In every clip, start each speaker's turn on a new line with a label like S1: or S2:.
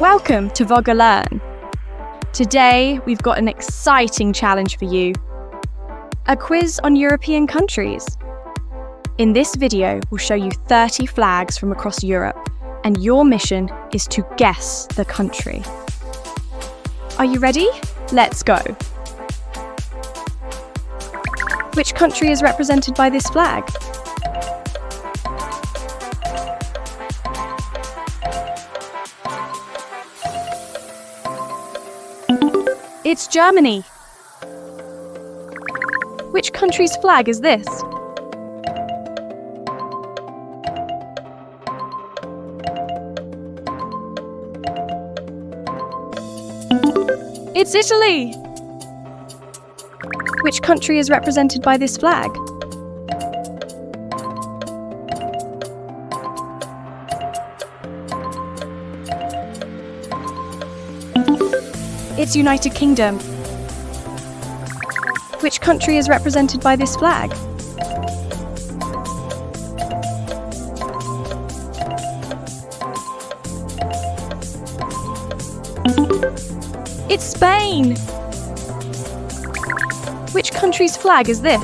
S1: Welcome to Voga Learn. Today, we've got an exciting challenge for you. A quiz on European countries. In this video, we'll show you 30 flags from across Europe, and your mission is to guess the country. Are you ready? Let's go. Which country is represented by this flag? It's Germany. Which country's flag is this? It's Italy. Which country is represented by this flag? It's United Kingdom. Which country is represented by this flag? It's Spain. Which country's flag is this?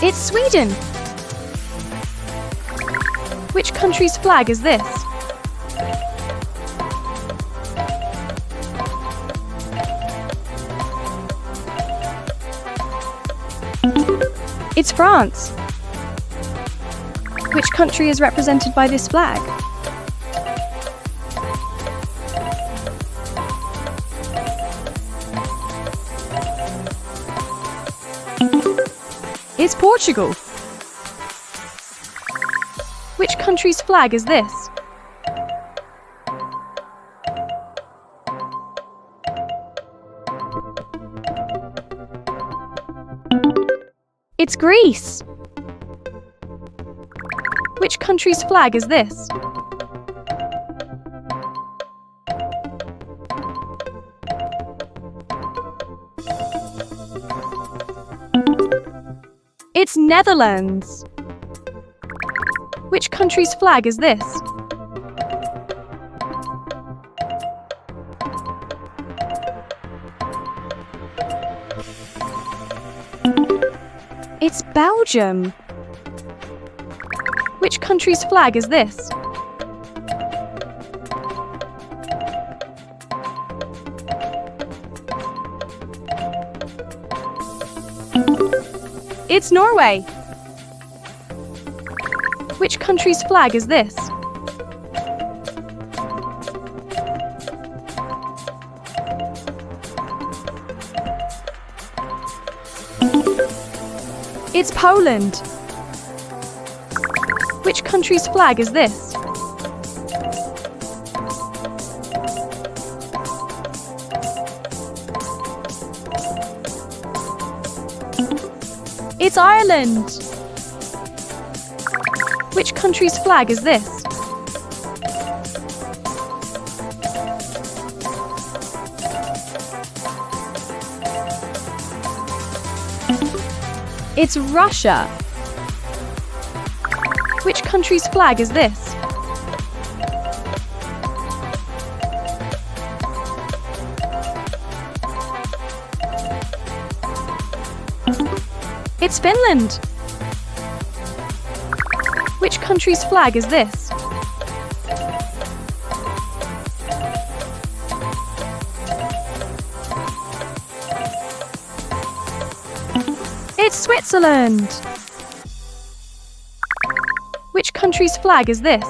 S1: It's Sweden. Which country's flag is this? It's France. Which country is represented by this flag? It's Portugal. Which country's flag is this? It's Greece. Which country's flag is this? It's Netherlands. Which country's flag is this? It's Belgium. Which country's flag is this? It's Norway. Which country's flag is this? It's Poland. Which country's flag is this? It's Ireland. Which country's flag is this? It's Russia. Which country's flag is this? It's Finland. Which country's flag is this? It's Switzerland. Which country's flag is this?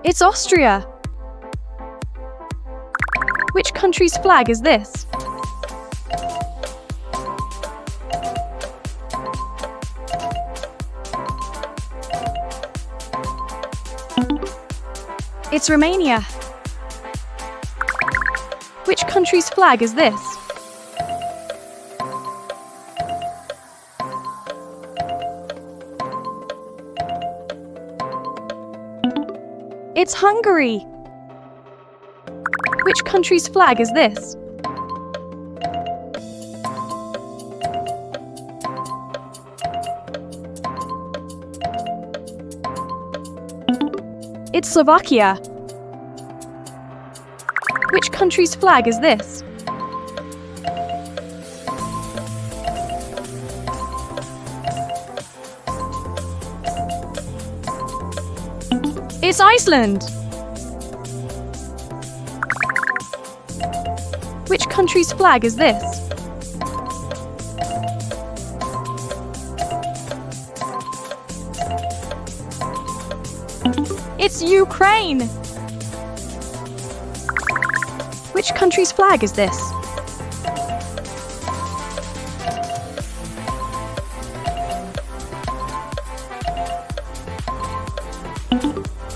S1: It's Austria. Which country's flag is this? It's Romania. Which country's flag is this? It's Hungary. Which country's flag is this? It's Slovakia. Which country's flag is this? It's Iceland. Which country's flag is this? It's Ukraine. Which country's flag is this?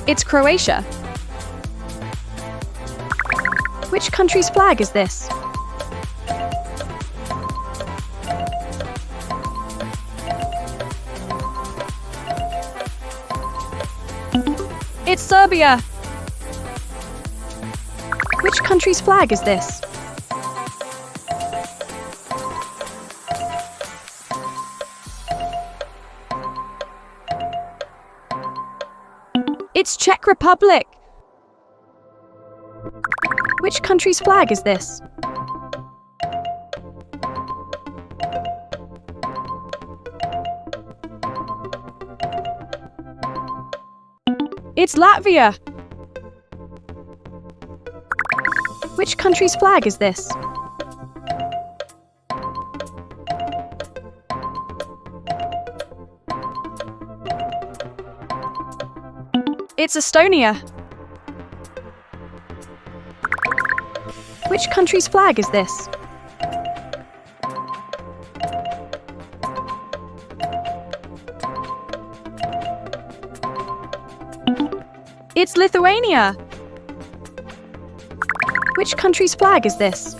S1: It's Croatia. Which country's flag is this? It's Serbia. Which country's flag is this? It's Czech Republic. Which country's flag is this? It's Latvia. Which country's flag is this? It's Estonia. Which country's flag is this? It's Lithuania. Which country's flag is this?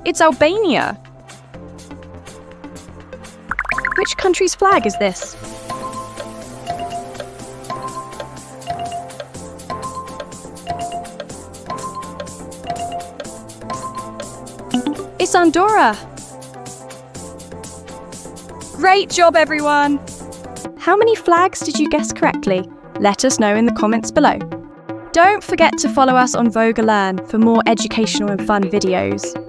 S1: It's Albania. Which country's flag is this? It's Andorra. Great job, everyone! How many flags did you guess correctly? Let us know in the comments below. Don't forget to follow us on Vogalearn for more educational and fun videos.